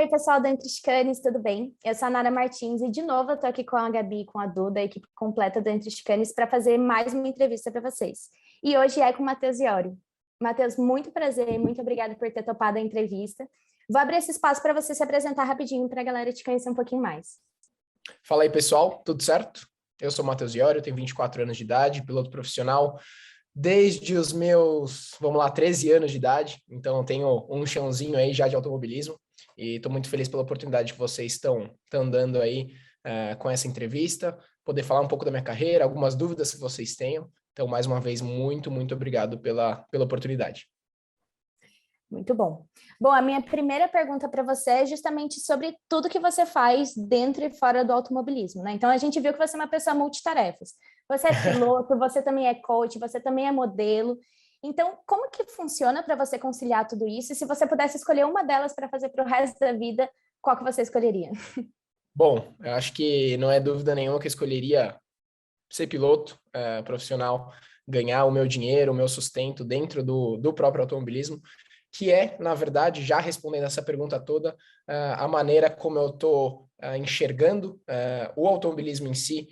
aí, pessoal da Entre Chicanes, tudo bem? Eu sou a Nara Martins e, de novo, eu tô aqui com a Gabi e com a Duda, a equipe completa do Entre Chicanes, para fazer mais uma entrevista para vocês. E hoje é com o Matheus Iório. Matheus, muito prazer, muito obrigada por ter topado a entrevista. Vou abrir esse espaço para você se apresentar rapidinho para a galera te conhecer um pouquinho mais. Fala aí, pessoal, tudo certo? Eu sou o Matheus Iório, tenho 24 anos de idade, piloto profissional, desde os meus, 13 anos de idade, então eu tenho um chãozinho aí já de automobilismo e estou muito feliz pela oportunidade que vocês estão dando aí com essa entrevista, poder falar um pouco da minha carreira, algumas dúvidas que vocês tenham. Então, mais uma vez, muito obrigado pela oportunidade. Muito bom. Bom, a minha primeira pergunta para você é justamente sobre tudo que você faz dentro e fora do automobilismo, né? Então, a gente viu que você é uma pessoa multitarefas. Você é piloto, você também é coach, você também é modelo. Então, como que funciona para você conciliar tudo isso? E se você pudesse escolher uma delas para fazer para o resto da vida, qual que você escolheria? Bom, eu acho que não é dúvida nenhuma que eu escolheria ser piloto profissional, ganhar o meu dinheiro, o meu sustento dentro do próprio automobilismo, que é, na verdade, já respondendo essa pergunta toda, a maneira como eu estou enxergando o automobilismo em si,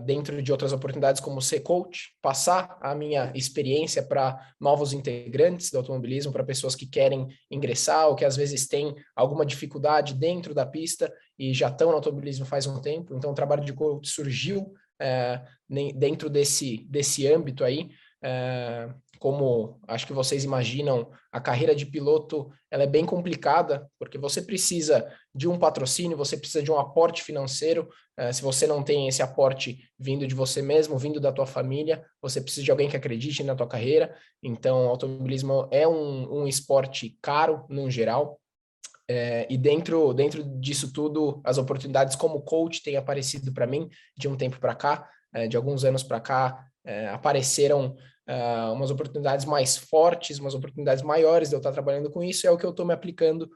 dentro de outras oportunidades como ser coach, passar a minha experiência para novos integrantes do automobilismo, para pessoas que querem ingressar ou que às vezes têm alguma dificuldade dentro da pista e já estão no automobilismo faz um tempo. Então, o trabalho de coach surgiu dentro desse âmbito aí. Como acho que vocês imaginam, a carreira de piloto ela é bem complicada, porque você precisa de um patrocínio, você precisa de um aporte financeiro. Se você não tem esse aporte vindo de você mesmo, vindo da tua família, você precisa de alguém que acredite na tua carreira. Então, o automobilismo é um esporte caro, no geral. E dentro disso tudo, as oportunidades como coach têm aparecido para mim de um tempo para cá, de alguns anos para cá, apareceram umas oportunidades mais fortes, umas oportunidades maiores de eu estar trabalhando com isso, é o que eu estou me aplicando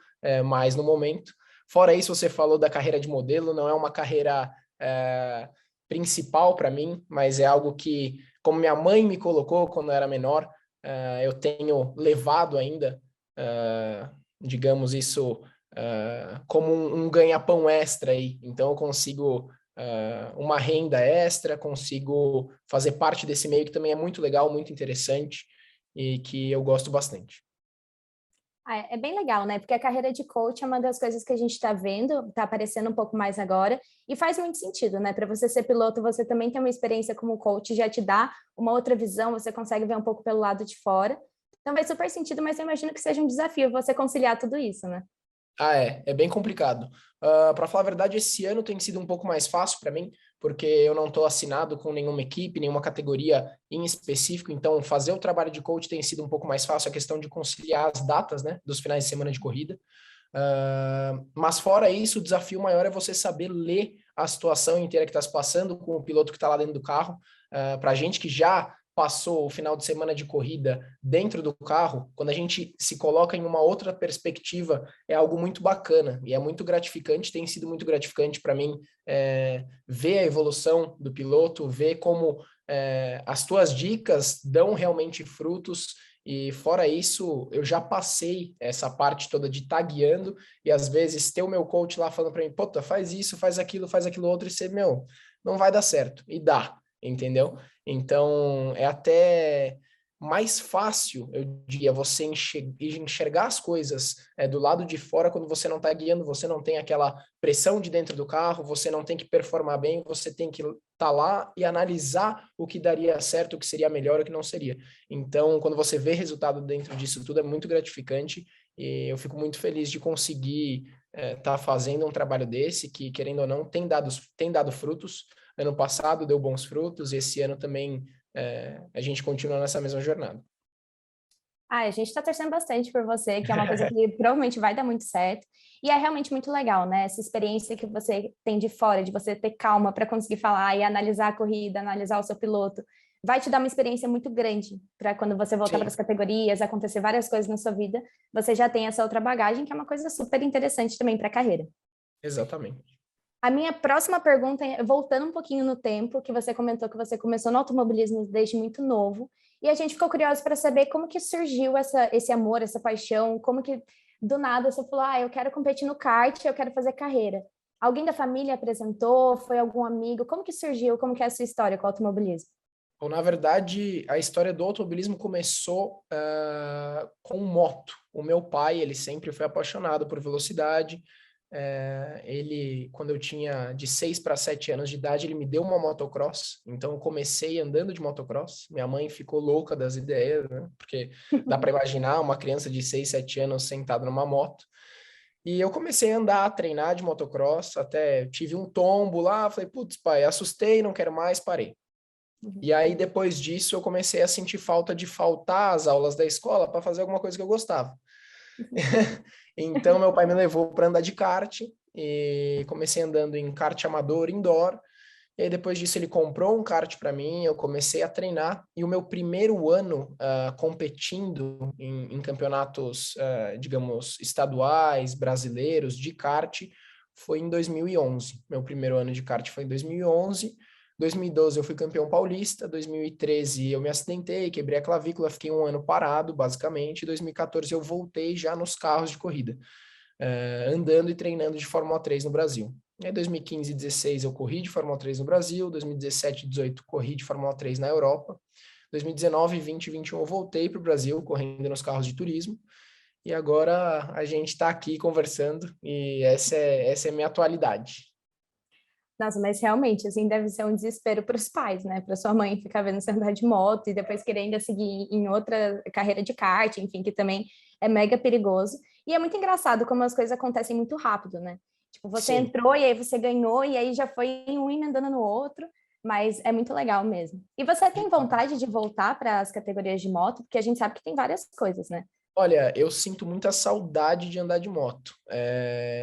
mais no momento. Fora isso, você falou da carreira de modelo, não é uma carreira principal para mim, mas é algo que, como minha mãe me colocou quando eu era menor, eu tenho levado ainda, digamos isso, como um ganha-pão extra aí. Então eu consigo uma renda extra, consigo fazer parte desse meio que também é muito legal, muito interessante e que eu gosto bastante. É bem legal, né? Porque a carreira de coach é uma das coisas que a gente está vendo, está aparecendo um pouco mais agora, e faz muito sentido, né? Para você ser piloto, você também tem uma experiência como coach, já te dá uma outra visão, você consegue ver um pouco pelo lado de fora. Então faz super sentido, mas eu imagino que seja um desafio você conciliar tudo isso, né? É bem complicado. Para falar a verdade, esse ano tem sido um pouco mais fácil para mim, porque eu não estou assinado com nenhuma equipe, nenhuma categoria em específico, então fazer o trabalho de coach tem sido um pouco mais fácil, a questão de conciliar as datas, né, dos finais de semana de corrida. Mas fora isso, o desafio maior é você saber ler a situação inteira que está se passando com o piloto que está lá dentro do carro. Para a gente que já passou o final de semana de corrida dentro do carro, quando a gente se coloca em uma outra perspectiva, é algo muito bacana e é muito gratificante, tem sido muito gratificante para mim ver a evolução do piloto, ver como as tuas dicas dão realmente frutos. E fora isso, eu já passei essa parte toda de estar guiando e às vezes ter o meu coach lá falando para mim, puta, faz isso, faz aquilo outro e você, não vai dar certo. E dá, entendeu? Então, é até mais fácil, eu diria, você enxergar as coisas do lado de fora quando você não está guiando, você não tem aquela pressão de dentro do carro, você não tem que performar bem, você tem que estar lá e analisar o que daria certo, o que seria melhor, o que não seria. Então, quando você vê resultado dentro disso tudo, é muito gratificante e eu fico muito feliz de conseguir estar fazendo um trabalho desse, que, querendo ou não, tem dado frutos. Ano passado deu bons frutos, e esse ano também a gente continua nessa mesma jornada. A gente está torcendo bastante por você, que é uma coisa que provavelmente vai dar muito certo. E é realmente muito legal, né? Essa experiência que você tem de fora, de você ter calma para conseguir falar e analisar a corrida, analisar o seu piloto, vai te dar uma experiência muito grande para quando você voltar para as categorias, acontecer várias coisas na sua vida, você já tem essa outra bagagem, que é uma coisa super interessante também para a carreira. Exatamente. A minha próxima pergunta é, voltando um pouquinho no tempo, que você comentou que você começou no automobilismo desde muito novo, e a gente ficou curioso para saber como que surgiu esse amor, essa paixão, como que do nada você falou, eu quero competir no kart, eu quero fazer carreira. Alguém da família apresentou? Foi algum amigo? Como que surgiu? Como que é a sua história com o automobilismo? Bom, na verdade, a história do automobilismo começou com moto. O meu pai, ele sempre foi apaixonado por velocidade. Ele, quando eu tinha de 6 para 7 anos de idade, ele me deu uma motocross. Então, eu comecei andando de motocross. Minha mãe ficou louca das ideias, né? Porque dá para imaginar uma criança de 6, 7 anos sentada numa moto. E eu comecei a andar, a treinar de motocross, até tive um tombo lá, falei, putz, pai, assustei, não quero mais, parei. E aí, depois disso, eu comecei a sentir falta de faltar às aulas da escola para fazer alguma coisa que eu gostava. Então, meu pai me levou para andar de kart e comecei andando em kart amador indoor. E aí, depois disso, ele comprou um kart para mim, eu comecei a treinar. E o meu primeiro ano competindo em campeonatos, digamos, estaduais, brasileiros, de kart, foi em 2011. Meu primeiro ano de kart foi em 2011. 2012 eu fui campeão paulista, 2013 eu me acidentei, quebrei a clavícula, fiquei um ano parado, basicamente. 2014 eu voltei já nos carros de corrida, andando e treinando de Fórmula 3 no Brasil. Em 2015 e 16 eu corri de Fórmula 3 no Brasil, 2017 e 18 corri de Fórmula 3 na Europa, 2019, 20 e 21 eu voltei para o Brasil correndo nos carros de turismo, e agora a gente está aqui conversando e essa é a minha atualidade. Nossa, mas realmente, assim, deve ser um desespero para os pais, né? Para sua mãe ficar vendo você andar de moto e depois querer ainda seguir em outra carreira de kart, enfim, que também é mega perigoso. E é muito engraçado como as coisas acontecem muito rápido, né? Tipo, você Sim. entrou e aí você ganhou e aí já foi um emendando no outro, mas é muito legal mesmo. E você tem vontade de voltar para as categorias de moto? Porque a gente sabe que tem várias coisas, né? Olha, eu sinto muita saudade de andar de moto,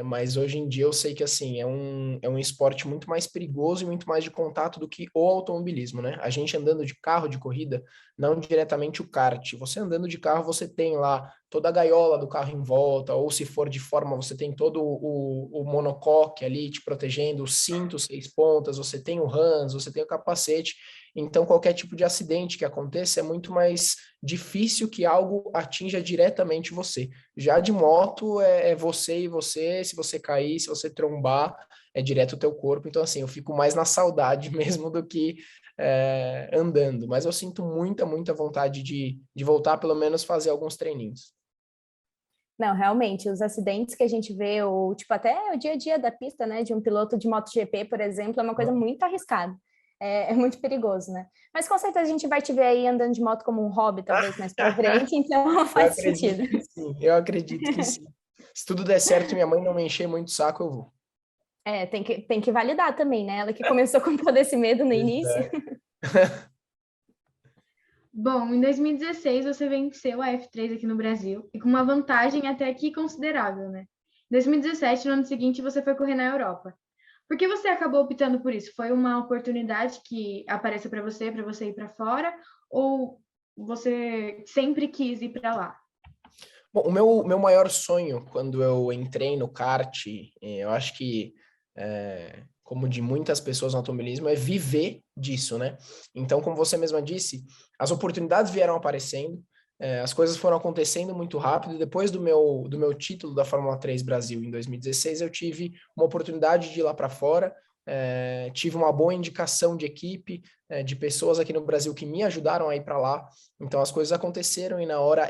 mas hoje em dia eu sei que assim é um esporte muito mais perigoso e muito mais de contato do que o automobilismo, né? A gente andando de carro de corrida, não diretamente o kart. Você andando de carro, você tem lá toda a gaiola do carro em volta, ou se for de forma, você tem todo o monocoque ali te protegendo, o cinto, 6 pontas, você tem o HANS, você tem o capacete. Então, qualquer tipo de acidente que aconteça é muito mais difícil que algo atinja diretamente você. Já de moto é você e você, se você cair, se você trombar, é direto o teu corpo. Então, assim, eu fico mais na saudade mesmo do que andando. Mas eu sinto muita, muita vontade de voltar, pelo menos fazer alguns treininhos. Não, realmente, os acidentes que a gente vê, ou tipo, até o dia a dia da pista, né, de um piloto de MotoGP, por exemplo, é uma coisa muito arriscada. É muito perigoso, né? Mas com certeza a gente vai te ver aí andando de moto como um hobby, talvez mais pra frente, então Eu faz acredito sentido. que sim, eu acredito que sim. Se tudo der certo e minha mãe não me encher muito o saco, eu vou. Tem que validar também, né? Ela que começou com todo esse medo no início. Exato. Bom, em 2016 você venceu a F3 aqui no Brasil e com uma vantagem até aqui considerável, né? Em 2017, no ano seguinte, você foi correr na Europa. Por que você acabou optando por isso? Foi uma oportunidade que apareceu para você ir para fora, ou você sempre quis ir para lá? Bom, o meu maior sonho quando eu entrei no kart, eu acho que, como de muitas pessoas no automobilismo, é viver disso, né? Então, como você mesma disse, as oportunidades vieram aparecendo, as coisas foram acontecendo muito rápido. Depois do meu título da Fórmula 3 Brasil em 2016, eu tive uma oportunidade de ir lá para fora, tive uma boa indicação de equipe, de pessoas aqui no Brasil que me ajudaram a ir para lá. Então as coisas aconteceram e na hora,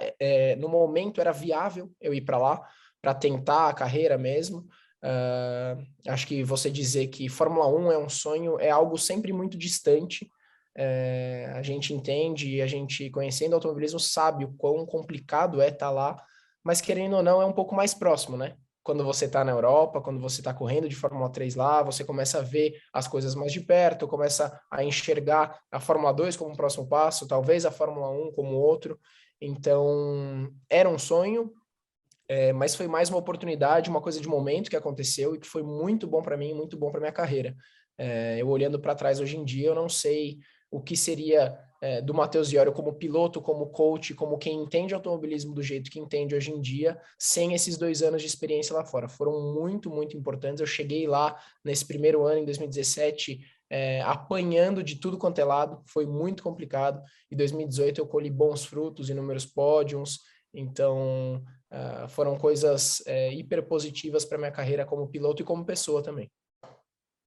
no momento era viável eu ir para lá para tentar a carreira mesmo. Acho que você dizer que Fórmula 1 é um sonho é algo sempre muito distante. A gente entende e a gente, conhecendo o automobilismo, sabe o quão complicado é estar lá, mas querendo ou não, é um pouco mais próximo, né? Quando você está na Europa, quando você está correndo de Fórmula 3 lá, você começa a ver as coisas mais de perto, começa a enxergar a Fórmula 2 como um próximo passo, talvez a Fórmula 1 como outro. Então, era um sonho, mas foi mais uma oportunidade, uma coisa de momento que aconteceu e que foi muito bom para mim, muito bom para minha carreira. Eu olhando para trás hoje em dia, eu não sei o que seria do Matheus Iório como piloto, como coach, como quem entende automobilismo do jeito que entende hoje em dia, sem esses 2 anos de experiência lá fora. Foram muito, muito importantes. Eu cheguei lá nesse primeiro ano, em 2017, apanhando de tudo quanto é lado, foi muito complicado. Em 2018 eu colhi bons frutos, inúmeros pódios, então foram coisas hiper positivas para minha carreira como piloto e como pessoa também.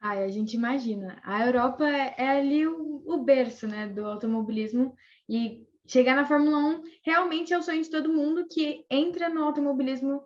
Ai, a gente imagina. A Europa é ali o berço, né, do automobilismo, e chegar na Fórmula 1 realmente é o sonho de todo mundo que entra no automobilismo.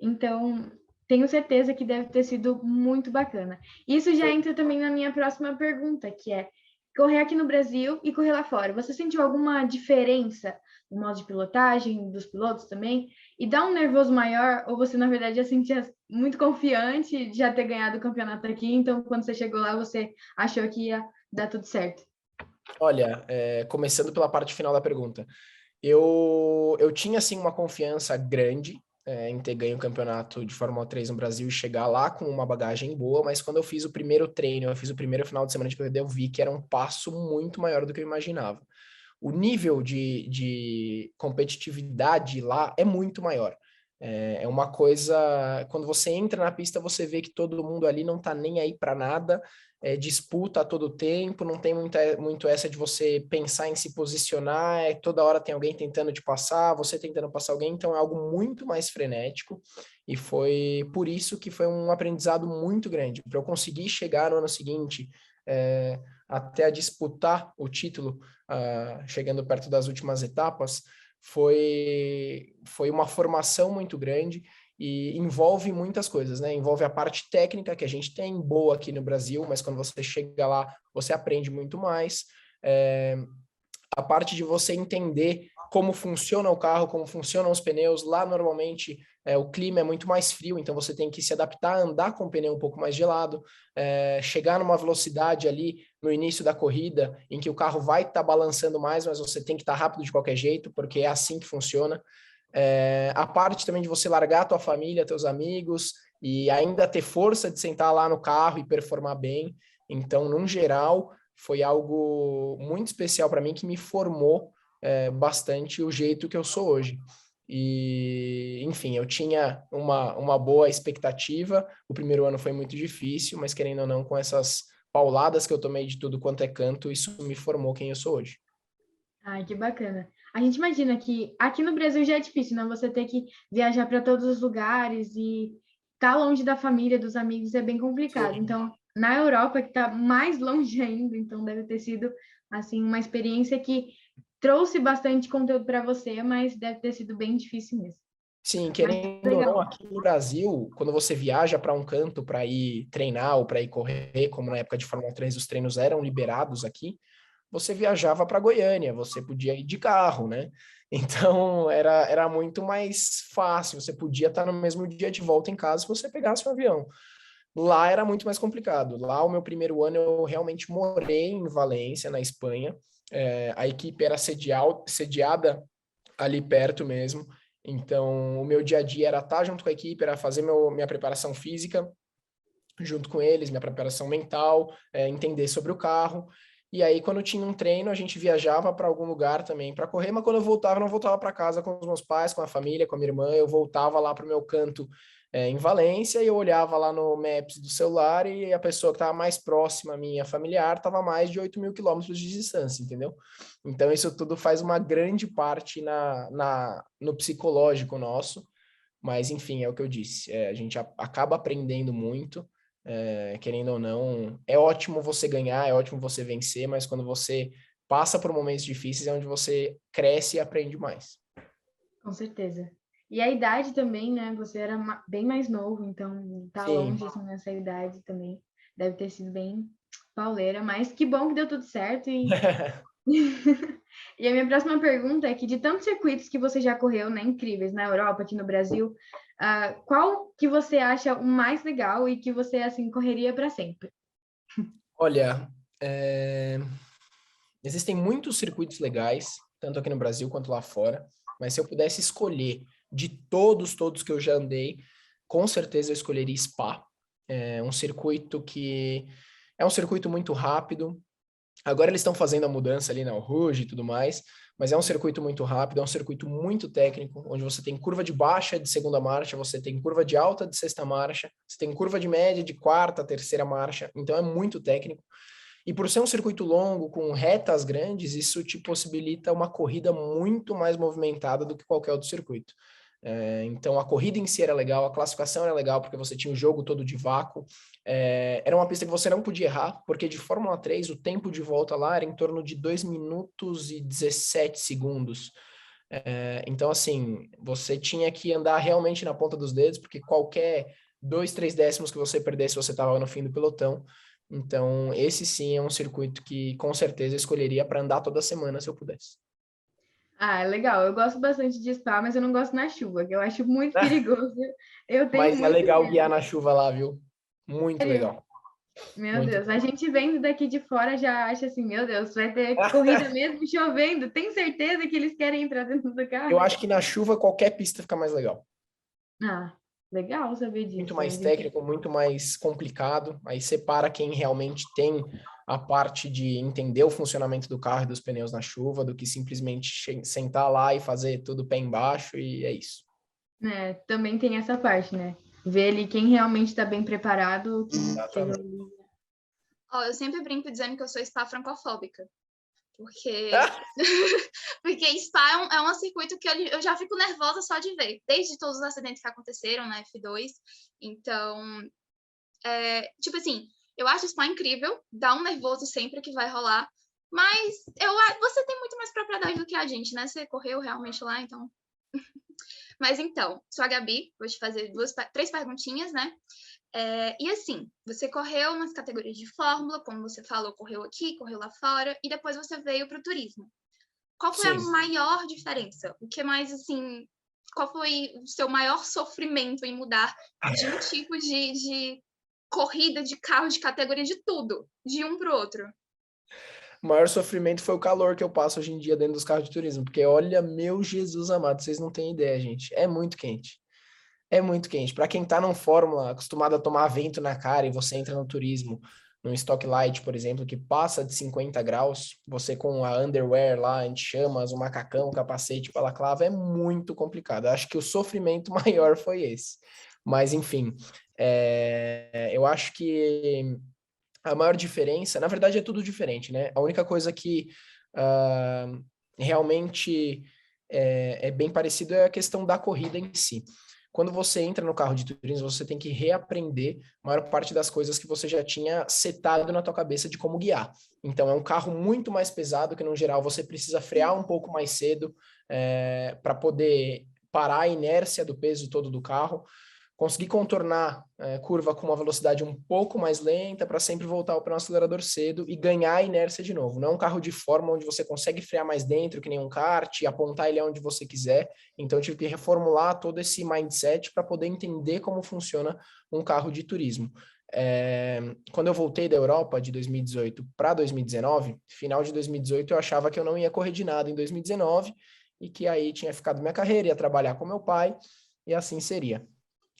Então, tenho certeza que deve ter sido muito bacana. Isso já entra também na minha próxima pergunta, que é correr aqui no Brasil e correr lá fora. Você sentiu alguma diferença no modo de pilotagem, dos pilotos também? E dá um nervoso maior? Ou você, na verdade, já sentia muito confiante de já ter ganhado o campeonato aqui, então, quando você chegou lá, você achou que ia dar tudo certo? Olha, começando pela parte final da pergunta, eu tinha, assim, uma confiança grande em ter ganho o campeonato de Fórmula 3 no Brasil e chegar lá com uma bagagem boa, mas quando eu fiz o primeiro treino, eu fiz o primeiro final de semana de corrida, eu vi que era um passo muito maior do que eu imaginava. O nível de competitividade lá é muito maior. É uma coisa, quando você entra na pista, você vê que todo mundo ali não tá nem aí para nada, disputa a todo tempo, não tem muito essa de você pensar em se posicionar, toda hora tem alguém tentando te passar, você tentando passar alguém, então é algo muito mais frenético, e foi por isso que foi um aprendizado muito grande, para eu conseguir chegar no ano seguinte, até a disputar o título, chegando perto das últimas etapas, foi uma formação muito grande e envolve muitas coisas, né? Envolve a parte técnica, que a gente tem boa aqui no Brasil, mas quando você chega lá, você aprende muito mais. A parte de você entender como funciona o carro, como funcionam os pneus. Lá, normalmente, o clima é muito mais frio, então você tem que se adaptar a andar com o pneu um pouco mais gelado, chegar numa velocidade ali no início da corrida, em que o carro vai estar balançando mais, mas você tem que estar rápido de qualquer jeito, porque é assim que funciona. A parte também de você largar a tua família, teus amigos, e ainda ter força de sentar lá no carro e performar bem. Então, num geral, foi algo muito especial para mim que me formou bastante o jeito que eu sou hoje. E, enfim, eu tinha uma boa expectativa. O primeiro ano foi muito difícil, mas querendo ou não, com essas pauladas que eu tomei de tudo quanto é canto, isso me formou quem eu sou hoje. Ai, que bacana. A gente imagina que aqui no Brasil já é difícil, né? Você ter que viajar para todos os lugares e estar longe da família, dos amigos, é bem complicado. Sim. Então, na Europa, que está mais longe ainda, então deve ter sido, assim, uma experiência que trouxe bastante conteúdo para você, mas deve ter sido bem difícil mesmo. Sim, Mas querendo ou não, legal. aqui no Brasil, quando você viaja para um canto para ir treinar ou para ir correr, como na época de Fórmula 3 os treinos eram liberados aqui, você viajava para Goiânia, você podia ir de carro, né? Então era muito mais fácil, você podia estar no mesmo dia de volta em casa se você pegasse um avião. Lá era muito mais complicado. Lá, o meu primeiro ano, eu realmente morei em Valência, na Espanha. A equipe era sediada ali perto mesmo. Então, o meu dia a dia era estar junto com a equipe, era fazer minha preparação física junto com eles, minha preparação mental, entender sobre o carro. E aí, quando tinha um treino, a gente viajava para algum lugar também para correr, mas quando eu voltava, não voltava para casa com os meus pais, com a família, com a minha irmã, eu voltava lá para o meu canto em Valência e eu olhava lá no Maps do celular e a pessoa que estava mais próxima, a minha familiar, estava a mais de 8 mil quilômetros de distância, entendeu? Então, isso tudo faz uma grande parte no psicológico nosso, mas enfim, é o que eu disse, a gente acaba aprendendo muito, querendo ou não, é ótimo você ganhar, é ótimo você vencer, mas quando você passa por momentos difíceis é onde você cresce e aprende mais. Com certeza. E a idade também, né? Você era bem mais novo, então tá Sim. longe assim, nessa idade também. Deve ter sido bem pauleira, mas que bom que deu tudo certo. E a minha próxima pergunta é que de tantos circuitos que você já correu, né, incríveis, na Europa, aqui no Brasil, qual que você acha o mais legal e que você, assim, correria para sempre? Olha, existem muitos circuitos legais, tanto aqui no Brasil quanto lá fora, mas se eu pudesse escolher de todos que eu já andei, com certeza eu escolheria Spa. É um circuito que é um circuito muito rápido. Agora eles estão fazendo a mudança ali na Rouge e tudo mais, mas é um circuito muito rápido, é um circuito muito técnico, onde você tem curva de baixa de segunda marcha, você tem curva de alta de sexta marcha, você tem curva de média de quarta, terceira marcha, então é muito técnico. E por ser um circuito longo, com retas grandes, isso te possibilita uma corrida muito mais movimentada do que qualquer outro circuito. Então, a corrida em si era legal, a classificação era legal, porque você tinha o jogo todo de vácuo. Era uma pista que você não podia errar, porque de Fórmula 3, o tempo de volta lá era em torno de 2 minutos e 17 segundos. Então, assim, você tinha que andar realmente na ponta dos dedos, porque qualquer 2, 3 décimos que você perdesse, você estava no fim do pelotão. Então, esse sim é um circuito que, com certeza, eu escolheria para andar toda semana, se eu pudesse. Ah, legal. Eu gosto bastante de Spa, mas eu não gosto na chuva, que eu acho muito perigoso. Eu tenho Mas é muito legal guiar medo. na chuva lá, viu? Muito Sério. legal. Meu Muito Deus, a legal. gente vendo daqui de fora já acha assim, meu Deus, vai ter corrida mesmo chovendo. Tem certeza que eles querem entrar dentro do Eu carro? acho que na chuva qualquer pista fica mais legal. Ah, legal saber Muito disso. mais técnico, muito mais complicado. Aí separa quem realmente tem a parte de entender o funcionamento do carro e dos pneus na chuva, do que simplesmente sentar lá e fazer tudo pé embaixo, e é isso. Também tem essa parte, né? Ver ali quem realmente está bem preparado, que chegou Exatamente. ali. Ó, eu sempre brinco dizendo que eu sou spa francofóbica, porque porque spa é um circuito que eu já fico nervosa só de ver, desde todos os acidentes que aconteceram na F2. Então, tipo assim, eu acho spa incrível, dá um nervoso sempre que vai rolar, mas você tem muito mais propriedade do que a gente, né? Você correu realmente lá, então. Mas então, sou a Gabi, vou te fazer 3 perguntinhas, né? E assim, você correu nas categorias de Fórmula, como você falou, correu aqui, correu lá fora, e depois você veio para o turismo. Qual foi a Sim. maior diferença? O que mais, assim, qual foi o seu maior sofrimento em mudar de um tipo de corrida, de carro, de categoria, de tudo, de um para o outro? O maior sofrimento foi o calor que eu passo hoje em dia dentro dos carros de turismo, porque olha, meu Jesus amado, vocês não têm ideia, gente. É muito quente. É muito quente. Para quem tá num Fórmula, acostumado a tomar vento na cara, e você entra no turismo, num Stock Light, por exemplo, que passa de 50 graus, você com a underwear lá, anti-chamas, o macacão, o capacete, balaclava, é muito complicado. Acho que o sofrimento maior foi esse. Mas, enfim, eu acho que a maior diferença, na verdade, é tudo diferente, né? A única coisa que realmente é bem parecido é a questão da corrida em si. Quando você entra no carro de turismo, você tem que reaprender a maior parte das coisas que você já tinha setado na tua cabeça de como guiar. Então, é um carro muito mais pesado que, no geral, você precisa frear um pouco mais cedo para poder parar a inércia do peso todo do carro, conseguir contornar curva com uma velocidade um pouco mais lenta para sempre voltar para o acelerador cedo e ganhar a inércia de novo. Não é um carro de forma onde você consegue frear mais dentro, que nem um kart, e apontar ele aonde você quiser. Então, eu tive que reformular todo esse mindset para poder entender como funciona um carro de turismo. Quando eu voltei da Europa de 2018 para 2019, final de 2018, eu achava que eu não ia correr de nada em 2019 e que aí tinha ficado minha carreira, ia trabalhar com meu pai e assim seria.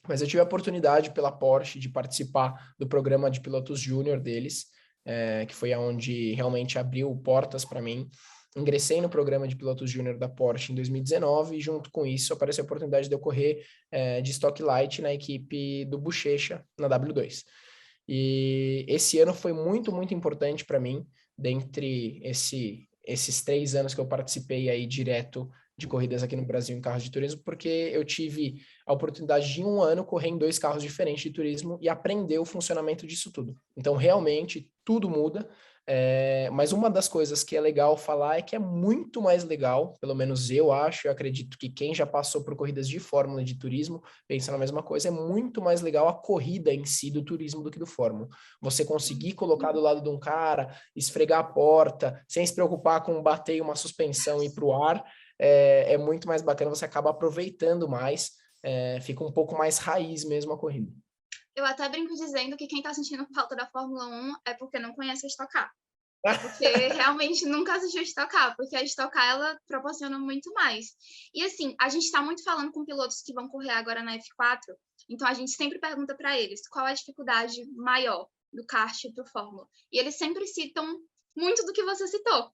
Mas eu tive a oportunidade pela Porsche de participar do programa de pilotos júnior deles, que foi onde realmente abriu portas para mim. Ingressei no programa de pilotos júnior da Porsche em 2019 e junto com isso apareceu a oportunidade de eu correr de Stock Light na equipe do Buchecha na W2. E esse ano foi muito, muito importante para mim, dentre esses 3 anos que eu participei aí direto de corridas aqui no Brasil em carros de turismo, porque eu tive a oportunidade de 1 ano correr em 2 carros diferentes de turismo e aprender o funcionamento disso tudo. Então, realmente, tudo muda. Mas uma das coisas que é legal falar é que é muito mais legal, pelo menos eu acho, eu acredito que quem já passou por corridas de Fórmula e de turismo pensa na mesma coisa, é muito mais legal a corrida em si do turismo do que do Fórmula. Você conseguir colocar do lado de um cara, esfregar a porta, sem se preocupar com bater uma suspensão e ir para o ar, é muito mais bacana, você acaba aproveitando mais, fica um pouco mais raiz mesmo a corrida. Eu até brinco dizendo que quem tá sentindo falta da Fórmula 1 é porque não conhece a Stock Car. Porque realmente nunca assistiu a Stock Car, porque a Stock Car, ela proporciona muito mais. E assim, a gente tá muito falando com pilotos que vão correr agora na F4, então a gente sempre pergunta para eles qual é a dificuldade maior do kart pro Fórmula. E eles sempre citam muito do que você citou.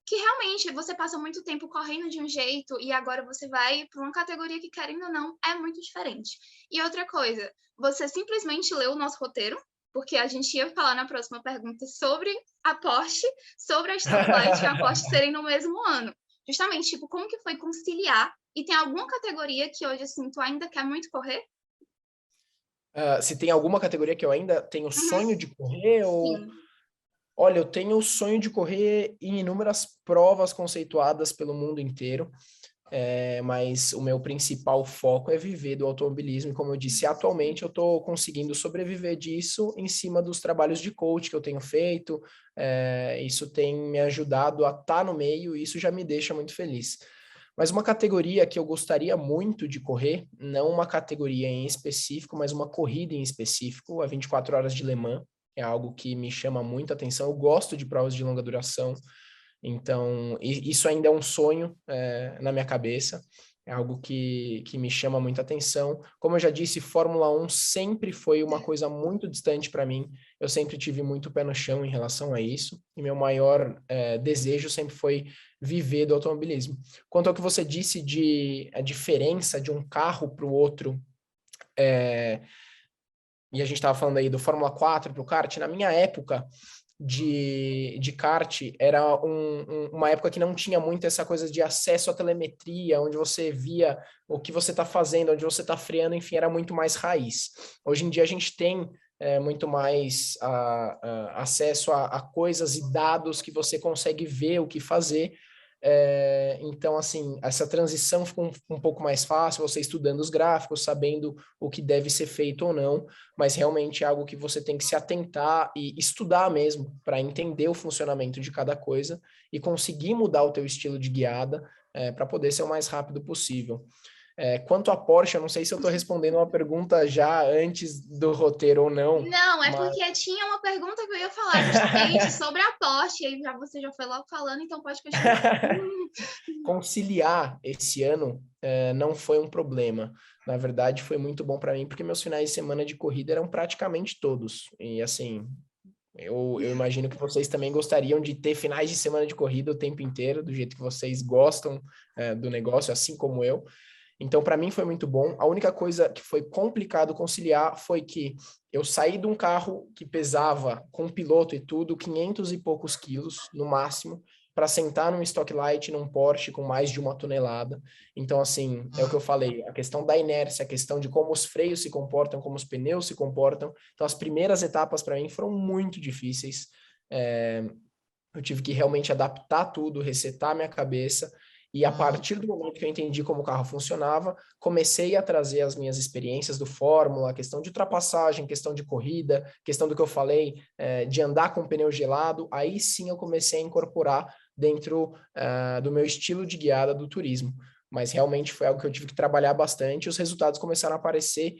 Que realmente você passa muito tempo correndo de um jeito e agora você vai para uma categoria que, querendo ou não, é muito diferente. E outra coisa, você simplesmente leu o nosso roteiro, porque a gente ia falar na próxima pergunta sobre a Porsche, sobre a Stock Light e a Porsche serem no mesmo ano. Justamente, tipo, como que foi conciliar E tem alguma categoria que hoje, assim, tu ainda quer muito correr? Se tem alguma categoria que eu ainda tenho sonho de correr ou... Sim. Olha, eu tenho o sonho de correr em inúmeras provas conceituadas pelo mundo inteiro, mas o meu principal foco é viver do automobilismo. E como eu disse, atualmente eu estou conseguindo sobreviver disso em cima dos trabalhos de coach que eu tenho feito. Isso tem me ajudado a estar no meio e isso já me deixa muito feliz. Mas uma categoria que eu gostaria muito de correr, não uma categoria em específico, mas uma corrida em específico, a 24 horas de Le Mans, é algo que me chama muita atenção. Eu gosto de provas de longa duração, então isso ainda é um sonho na minha cabeça, é algo que me chama muita atenção. Como eu já disse, Fórmula 1 sempre foi uma coisa muito distante para mim, eu sempre tive muito pé no chão em relação a isso, e meu maior desejo sempre foi viver do automobilismo. Quanto ao que você disse de a diferença de um carro para o outro, e a gente estava falando aí do Fórmula 4 para o kart, na minha época de kart, era uma época que não tinha muito essa coisa de acesso à telemetria, onde você via o que você está fazendo, onde você está freando, enfim, era muito mais raiz. Hoje em dia a gente tem muito mais acesso a coisas e dados que você consegue ver o que fazer. Então, assim, essa transição ficou um pouco mais fácil, você estudando os gráficos, sabendo o que deve ser feito ou não, mas realmente é algo que você tem que se atentar e estudar mesmo, para entender o funcionamento de cada coisa e conseguir mudar o teu estilo de guiada para poder ser o mais rápido possível. Quanto à Porsche, eu não sei se eu estou respondendo uma pergunta já antes do roteiro ou não. Não, é porque tinha uma pergunta que eu ia falar justamente sobre a Porsche, e você já foi logo falando, então pode continuar. Conciliar esse ano não foi um problema. Na verdade, foi muito bom para mim, porque meus finais de semana de corrida eram praticamente todos. E assim, eu imagino que vocês também gostariam de ter finais de semana de corrida o tempo inteiro, do jeito que vocês gostam do negócio, assim como eu. Então, para mim foi muito bom. A única coisa que foi complicado conciliar foi que eu saí de um carro que pesava, com piloto e tudo, 500 e poucos quilos, no máximo, para sentar num Stock Light, num Porsche com mais de 1 tonelada. Então, assim, é o que eu falei, a questão da inércia, a questão de como os freios se comportam, como os pneus se comportam. Então, as primeiras etapas para mim foram muito difíceis. Eu tive que realmente adaptar tudo, resetar minha cabeça. E a partir do momento que eu entendi como o carro funcionava, comecei a trazer as minhas experiências do Fórmula, questão de ultrapassagem, questão de corrida, questão do que eu falei, de andar com pneu gelado. Aí sim eu comecei a incorporar dentro do meu estilo de guiada do turismo. Mas realmente foi algo que eu tive que trabalhar bastante e os resultados começaram a aparecer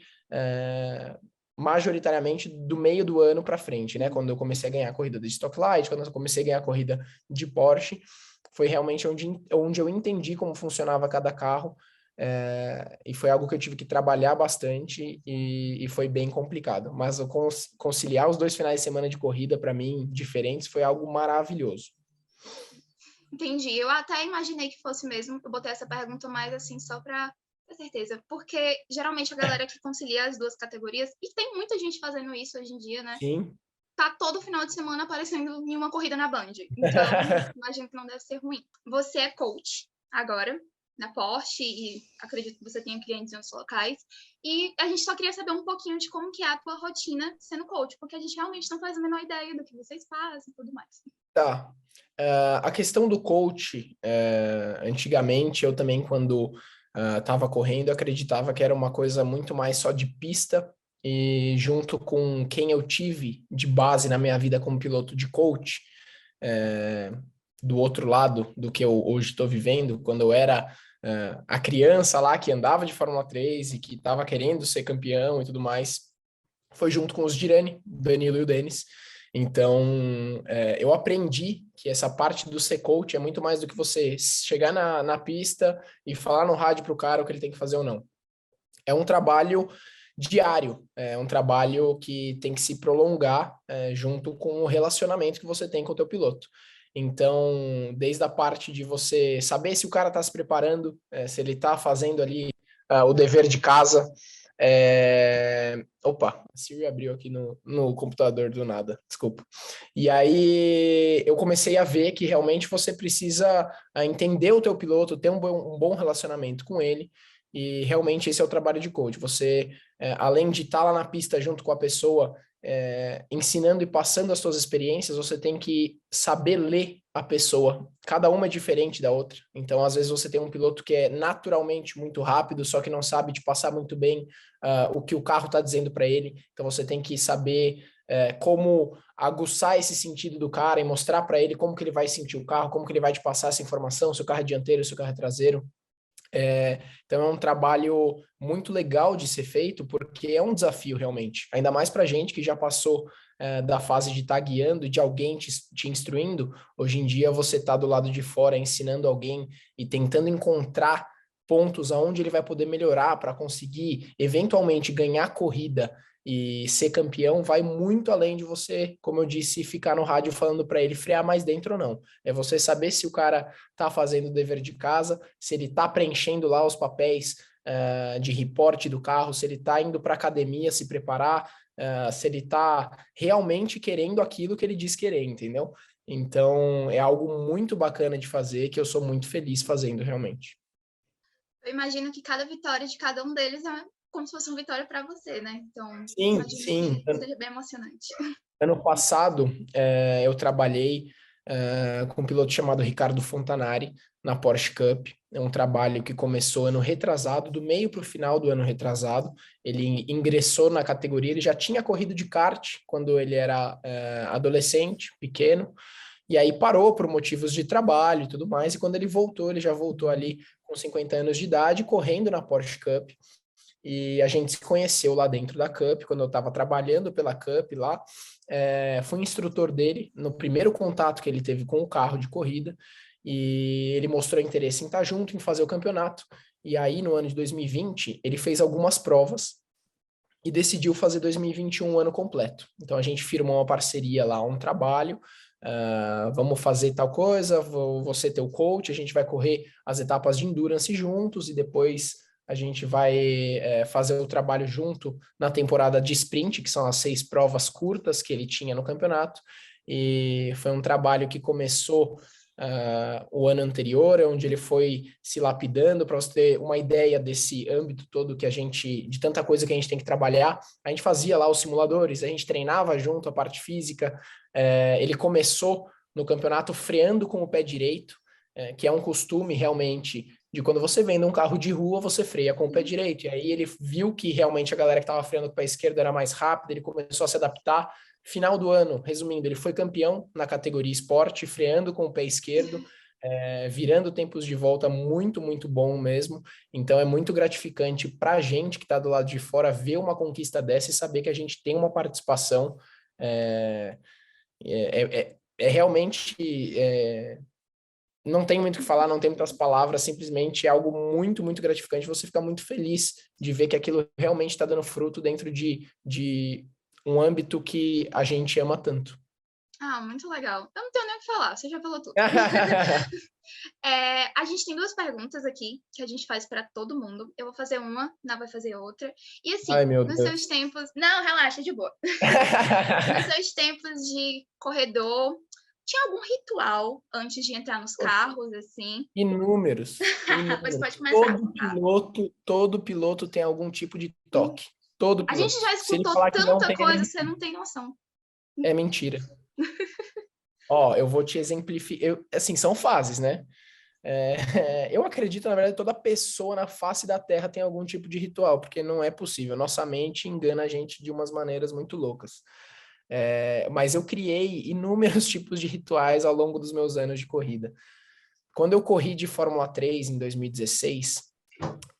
majoritariamente do meio do ano para frente, né? Quando eu comecei a ganhar a corrida de Stock Light, quando eu comecei a ganhar a corrida de Porsche, foi realmente onde eu entendi como funcionava cada carro, e foi algo que eu tive que trabalhar bastante e foi bem complicado. Mas conciliar os 2 finais de semana de corrida, para mim, diferentes, foi algo maravilhoso. Entendi. Eu até imaginei que fosse mesmo. Eu botei essa pergunta mais assim, só para ter certeza. Porque geralmente a galera que concilia as duas categorias, e tem muita gente fazendo isso hoje em dia, né? Sim. Tá todo final de semana aparecendo em uma corrida na Band. Então, imagino que não deve ser ruim. Você é coach agora, na Porsche, e acredito que você tenha clientes em outros locais. E a gente só queria saber um pouquinho de como que é a tua rotina sendo coach, porque a gente realmente não faz a menor ideia do que vocês fazem e tudo mais. Tá. A questão do coach, antigamente eu também, quando estava correndo, acreditava que era uma coisa muito mais só de pista, e junto com quem eu tive de base na minha vida como piloto de coach, do outro lado do que eu hoje estou vivendo, quando eu era a criança lá que andava de Fórmula 3 e que estava querendo ser campeão e tudo mais, foi junto com os Girani, Danilo e o Denis. Então, eu aprendi que essa parte do ser coach é muito mais do que você chegar na pista e falar no rádio para o cara o que ele tem que fazer ou não. É um trabalho diário, é um trabalho que tem que se prolongar junto com o relacionamento que você tem com o teu piloto. Então, desde a parte de você saber se o cara está se preparando, se ele está fazendo ali o dever de casa, Opa, a Siri abriu aqui no computador do nada, desculpa. E aí eu comecei a ver que realmente você precisa entender o teu piloto, ter um bom relacionamento com ele, e realmente esse é o trabalho de coach. Você, além de estar lá na pista junto com a pessoa, ensinando e passando as suas experiências, você tem que saber ler a pessoa. Cada uma é diferente da outra. Então, às vezes, você tem um piloto que é naturalmente muito rápido, só que não sabe te passar muito bem o que o carro está dizendo para ele. Então, você tem que saber como aguçar esse sentido do cara e mostrar para ele como que ele vai sentir o carro, como que ele vai te passar essa informação, se o carro é dianteiro, se o carro é traseiro. Então é um trabalho muito legal de ser feito, porque é um desafio realmente, ainda mais para gente que já passou da fase de estar guiando e de alguém te instruindo. Hoje em dia você está do lado de fora ensinando alguém e tentando encontrar pontos aonde ele vai poder melhorar para conseguir eventualmente ganhar corrida e ser campeão, vai muito além de você, como eu disse, ficar no rádio falando para ele frear mais dentro ou não. É você saber se o cara está fazendo o dever de casa, se ele está preenchendo lá os papéis de reporte do carro, se ele está indo para a academia se preparar, se ele está realmente querendo aquilo que ele diz querer, entendeu? Então, é algo muito bacana de fazer, que eu sou muito feliz fazendo, realmente. Eu imagino que cada vitória de cada um deles é como se fosse uma vitória para você, né? Então, sim, imagino sim. que seja bem emocionante. Ano passado, eu trabalhei com um piloto chamado Ricardo Fontanari na Porsche Cup. É um trabalho que começou ano retrasado, do meio para o final do ano retrasado. Ele ingressou na categoria, ele já tinha corrido de kart quando ele era adolescente, pequeno, e aí parou por motivos de trabalho e tudo mais, e quando ele voltou, ele já voltou ali com 50 anos de idade, correndo na Porsche Cup. E a gente se conheceu lá dentro da Cup, quando eu estava trabalhando pela Cup lá. Fui instrutor dele no primeiro contato que ele teve com o carro de corrida, e ele mostrou interesse em estar junto, em fazer o campeonato. E aí, no ano de 2020, ele fez algumas provas e decidiu fazer 2021 um ano completo. Então, a gente firmou uma parceria lá, um trabalho. Vamos fazer tal coisa, você ter o coach, a gente vai correr as etapas de endurance juntos e depois a gente vai fazer o trabalho junto na temporada de sprint, que são as 6 provas curtas que ele tinha no campeonato. E foi um trabalho que começou o ano anterior, onde ele foi se lapidando. Para você ter uma ideia desse âmbito todo de tanta coisa que a gente tem que trabalhar, a gente fazia lá os simuladores, a gente treinava junto a parte física. Ele começou no campeonato freando com o pé direito, que é um costume realmente de quando você vende um carro de rua, você freia com o pé direito. E aí ele viu que realmente a galera que estava freando com o pé esquerdo era mais rápida, ele começou a se adaptar. Final do ano, resumindo, ele foi campeão na categoria esporte, freando com o pé esquerdo, virando tempos de volta muito, muito bom mesmo. Então é muito gratificante para a gente que está do lado de fora ver uma conquista dessa e saber que a gente tem uma participação. Realmente não tem muito o que falar, não tem muitas palavras, simplesmente é algo muito, muito gratificante. Você fica muito feliz de ver que aquilo realmente está dando fruto dentro de um âmbito que a gente ama tanto. Muito legal. Eu não tenho nem o que falar, você já falou tudo. A gente tem 2 perguntas aqui que a gente faz para todo mundo. Eu vou fazer uma, Ná vai fazer outra. E assim, Ai, meu nos Deus. seus tempos... Não, relaxa, de boa. Nos seus tempos de corredor, tinha algum ritual antes de entrar nos carros, assim? Inúmeros. Mas pode começar. Todo piloto tem algum tipo de toque. Todo piloto. A gente já escutou tanta coisa, você não tem noção. É mentira. Eu vou te exemplificar. Assim, são fases, né? Eu acredito, na verdade, que toda pessoa na face da Terra tem algum tipo de ritual, porque não é possível. Nossa mente engana a gente de umas maneiras muito loucas. Mas eu criei inúmeros tipos de rituais ao longo dos meus anos de corrida. Quando eu corri de Fórmula 3 em 2016,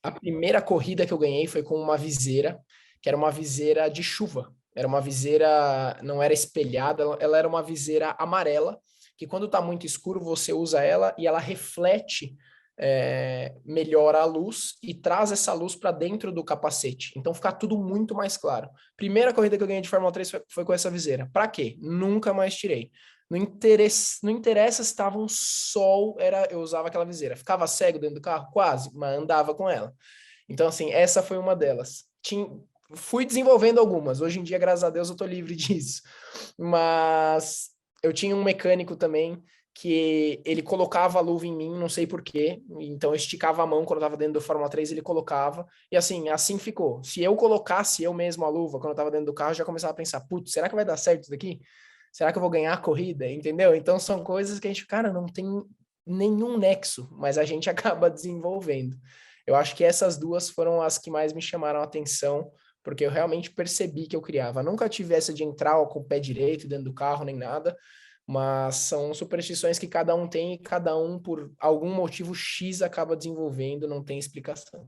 a primeira corrida que eu ganhei foi com uma viseira, que era uma viseira de chuva. Era uma viseira, não era espelhada, ela era uma viseira amarela, que quando está muito escuro você usa ela e ela reflete melhor a luz e traz essa luz para dentro do capacete. Então fica tudo muito mais claro. Primeira corrida que eu ganhei de Fórmula 3 foi com essa viseira. Para quê? Nunca mais tirei. Não interessa se estava um sol, eu usava aquela viseira. Ficava cego dentro do carro? Quase, mas andava com ela. Então, assim, essa foi uma delas. fui desenvolvendo algumas. Hoje em dia, graças a Deus, eu tô livre disso. Mas eu tinha um mecânico também que ele colocava a luva em mim, não sei por quê. Então eu esticava a mão quando eu tava dentro do Fórmula 3, ele colocava. E assim ficou. Se eu colocasse eu mesmo a luva quando eu tava dentro do carro, eu já começava a pensar, putz, será que vai dar certo isso daqui? Será que eu vou ganhar a corrida? Entendeu? Então são coisas que a gente, cara, não tem nenhum nexo, mas a gente acaba desenvolvendo. Eu acho que essas duas foram as que mais me chamaram a atenção, porque eu realmente percebi que eu criava. Nunca tive essa de entrar com o pé direito dentro do carro, nem nada, mas são superstições que cada um tem e cada um, por algum motivo X, acaba desenvolvendo, não tem explicação.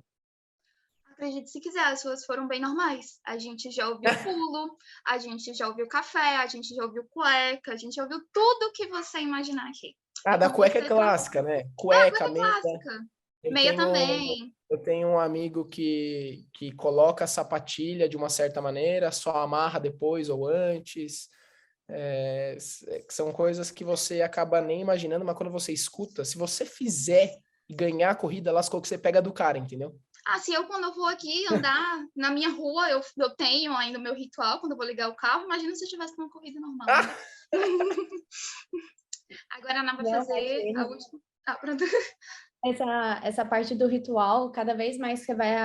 Acredite se quiser, as suas foram bem normais. A gente já ouviu pulo, a gente já ouviu café, a gente já ouviu cueca, a gente já ouviu tudo que você imaginar aqui. Da cueca é clássica, né? Cueca, meia. Clássica. Meia também. Eu tenho um amigo que coloca a sapatilha de uma certa maneira, só amarra depois ou antes. São coisas que você acaba nem imaginando, mas quando você escuta, se você fizer e ganhar a corrida, lascou que você pega do cara, entendeu? Se quando eu vou aqui andar na minha rua, eu tenho ainda o meu ritual quando eu vou ligar o carro, imagina se eu estivesse numa corrida normal. Agora a Ana vai fazer a última. Pronto. Essa parte do ritual, cada vez mais você vai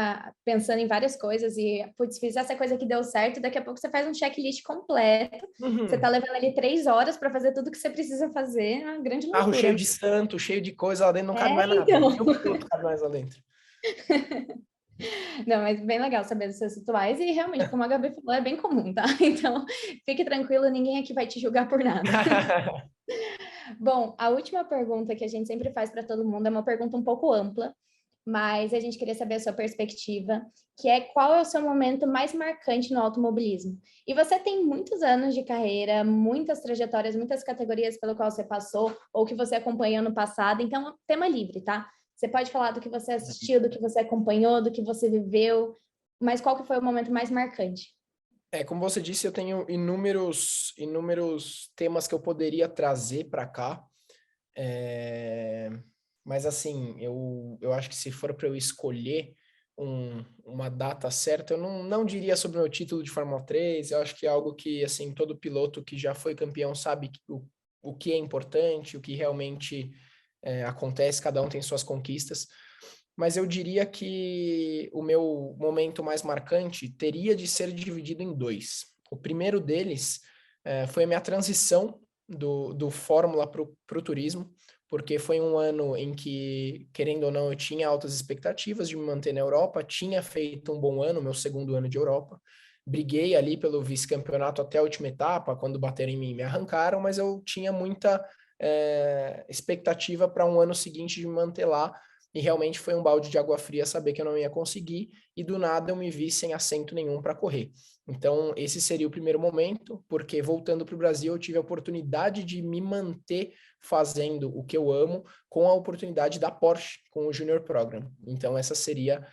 pensando em várias coisas e, putz, fiz essa coisa que deu certo, daqui a pouco você faz um checklist completo, você tá levando ali 3 horas para fazer tudo que você precisa fazer, é uma grande loucura. Carro cheio de santo, cheio de coisa lá dentro, não cabe mais nada. Então. Nem o piloto cabe mais lá dentro. Não, mas bem legal saber dos seus rituais e realmente, como a Gabi falou, é bem comum, tá? Então, fique tranquilo, ninguém aqui vai te julgar por nada. Bom, a última pergunta que a gente sempre faz para todo mundo é uma pergunta um pouco ampla, mas a gente queria saber a sua perspectiva, que é qual é o seu momento mais marcante no automobilismo? E você tem muitos anos de carreira, muitas trajetórias, muitas categorias pelo qual você passou ou que você acompanhou no passado, então, tema livre, tá? Você pode falar do que você assistiu, do que você acompanhou, do que você viveu, mas qual que foi o momento mais marcante? Como você disse, eu tenho inúmeros temas que eu poderia trazer para cá. Mas assim, eu acho que se for para eu escolher uma data certa, eu não diria sobre o meu título de Fórmula 3, eu acho que é algo que, assim, todo piloto que já foi campeão sabe o que é importante, o que realmente acontece, cada um tem suas conquistas. Mas eu diria que o meu momento mais marcante teria de ser dividido em 2. O primeiro deles foi a minha transição do Fórmula para o turismo, porque foi um ano em que, querendo ou não, eu tinha altas expectativas de me manter na Europa, tinha feito um bom ano, meu segundo ano de Europa, briguei ali pelo vice-campeonato até a última etapa, quando bateram em mim me arrancaram, mas eu tinha muita expectativa para um ano seguinte de me manter lá, e realmente foi um balde de água fria saber que eu não ia conseguir, e do nada eu me vi sem assento nenhum para correr. Então, esse seria o primeiro momento, porque voltando para o Brasil, eu tive a oportunidade de me manter fazendo o que eu amo, com a oportunidade da Porsche, com o Junior Program. Então, essa seria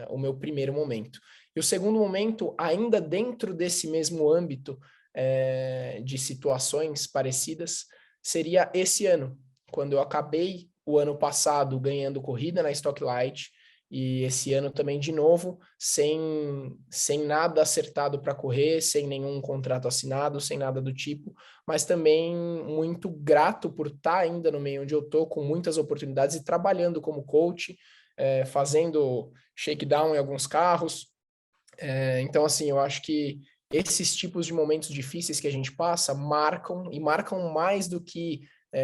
o meu primeiro momento. E o segundo momento, ainda dentro desse mesmo âmbito de situações parecidas, seria esse ano, quando eu acabei o ano passado ganhando corrida na Stock Light, e esse ano também, de novo, sem nada acertado para correr, sem nenhum contrato assinado, sem nada do tipo, mas também muito grato por estar ainda no meio onde eu estou, com muitas oportunidades e trabalhando como coach, fazendo shakedown em alguns carros. Então, assim, eu acho que esses tipos de momentos difíceis que a gente passa marcam, e marcam mais do que,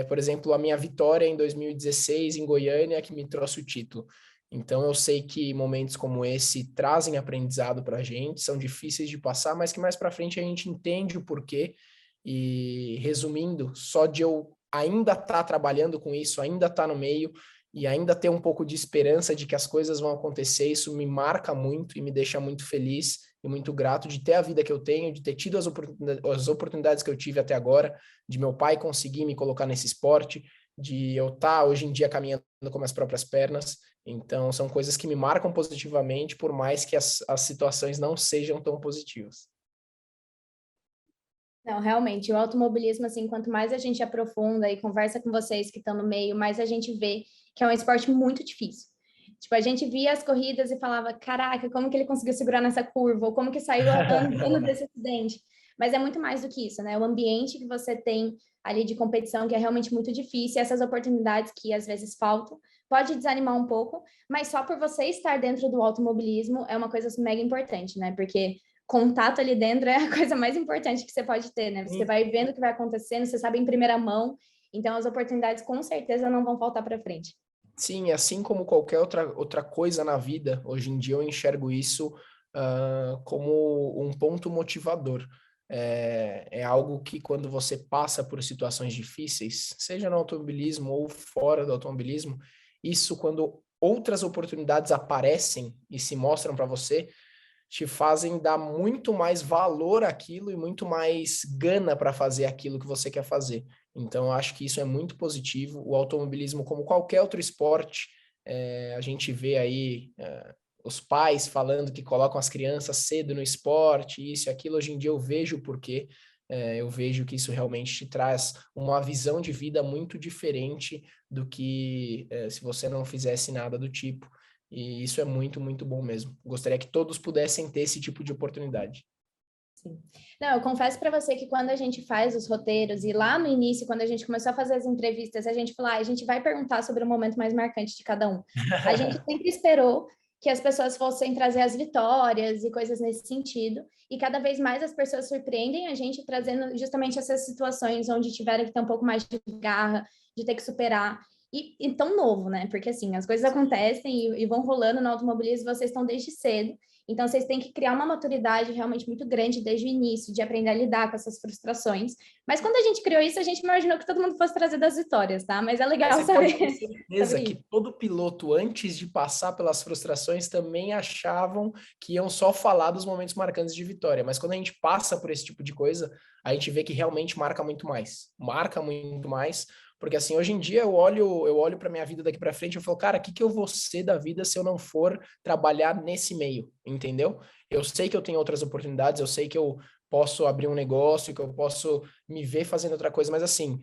por exemplo, a minha vitória em 2016 em Goiânia, que me trouxe o título. Então, eu sei que momentos como esse trazem aprendizado para a gente, são difíceis de passar, mas que mais para frente a gente entende o porquê. E, resumindo, só de eu ainda estar trabalhando com isso, ainda estar no meio e ainda ter um pouco de esperança de que as coisas vão acontecer, isso me marca muito e me deixa muito feliz e muito grato de ter a vida que eu tenho, de ter tido as oportunidades que eu tive até agora, de meu pai conseguir me colocar nesse esporte, de eu estar hoje em dia caminhando com as próprias pernas. Então, são coisas que me marcam positivamente, por mais que as situações não sejam tão positivas. Não, realmente, o automobilismo, assim, quanto mais a gente aprofunda e conversa com vocês que estão no meio, mais a gente vê que é um esporte muito difícil. Tipo, a gente via as corridas e falava, caraca, como que ele conseguiu segurar nessa curva? Ou como que saiu andando desse acidente? Mas é muito mais do que isso, né? O ambiente que você tem ali de competição, que é realmente muito difícil, e essas oportunidades que às vezes faltam, pode desanimar um pouco, mas só por você estar dentro do automobilismo é uma coisa mega importante, né? Porque contato ali dentro é a coisa mais importante que você pode ter, né? Você vai vendo o que vai acontecendo, você sabe em primeira mão, então as oportunidades com certeza não vão faltar para frente. Sim, assim como qualquer outra coisa na vida, hoje em dia eu enxergo isso como um ponto motivador. É algo que quando você passa por situações difíceis, seja no automobilismo ou fora do automobilismo, isso quando outras oportunidades aparecem e se mostram para você, te fazem dar muito mais valor àquilo e muito mais gana para fazer aquilo que você quer fazer. Então, eu acho que isso é muito positivo. O automobilismo, como qualquer outro esporte, a gente vê aí os pais falando que colocam as crianças cedo no esporte, isso e aquilo. Hoje em dia eu vejo o porquê. Eu vejo que isso realmente te traz uma visão de vida muito diferente do que se você não fizesse nada do tipo. E isso é muito, muito bom mesmo. Gostaria que todos pudessem ter esse tipo de oportunidade. Sim. Não, eu confesso para você que quando a gente faz os roteiros, e lá no início, quando a gente começou a fazer as entrevistas, a gente falou, a gente vai perguntar sobre o momento mais marcante de cada um. A gente sempre esperou que as pessoas fossem trazer as vitórias e coisas nesse sentido, e cada vez mais as pessoas surpreendem a gente trazendo justamente essas situações onde tiveram que ter um pouco mais de garra, de ter que superar. E tão novo, né? Porque assim, as coisas acontecem e vão rolando no automobilismo, vocês estão desde cedo. Então, vocês têm que criar uma maturidade realmente muito grande desde o início, de aprender a lidar com essas frustrações. Mas quando a gente criou isso, a gente imaginou que todo mundo fosse trazer das vitórias, tá? Mas é legal Você saber. pode ter certeza que todo piloto, antes de passar pelas frustrações, também achavam que iam só falar dos momentos marcantes de vitória. Mas quando a gente passa por esse tipo de coisa, a gente vê que realmente marca muito mais. Marca muito mais. Porque assim, hoje em dia eu olho para minha vida daqui para frente e eu falo, cara, o que eu vou ser da vida se eu não for trabalhar nesse meio, entendeu? Eu sei que eu tenho outras oportunidades, eu sei que eu posso abrir um negócio, que eu posso me ver fazendo outra coisa, mas assim,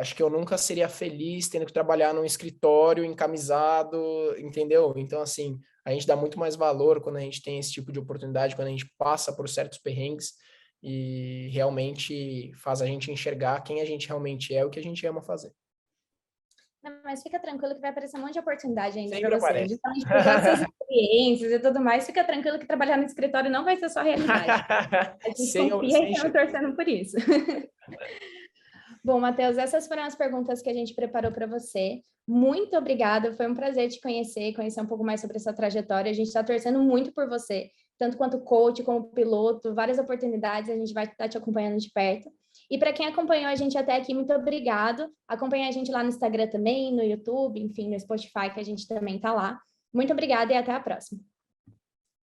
acho que eu nunca seria feliz tendo que trabalhar num escritório encamisado, entendeu? Então, assim, a gente dá muito mais valor quando a gente tem esse tipo de oportunidade, quando a gente passa por certos perrengues, e realmente faz a gente enxergar quem a gente realmente é, o que a gente ama fazer. Não, mas fica tranquilo que vai aparecer um monte de oportunidade ainda para Sempre você. aparece. Justamente por causa dessas experiências e tudo mais, fica tranquilo que trabalhar no escritório não vai ser sua realidade. A gente confia e estamos torcendo por isso. Bom, Matheus, essas foram as perguntas que a gente preparou para você. Muito obrigada, foi um prazer te conhecer um pouco mais sobre essa trajetória. A gente está torcendo muito por você, tanto quanto coach, como piloto, várias oportunidades, a gente vai estar te acompanhando de perto. E para quem acompanhou a gente até aqui, muito obrigado. Acompanhe a gente lá no Instagram também, no YouTube, enfim, no Spotify, que a gente também está lá. Muito obrigada e até a próxima.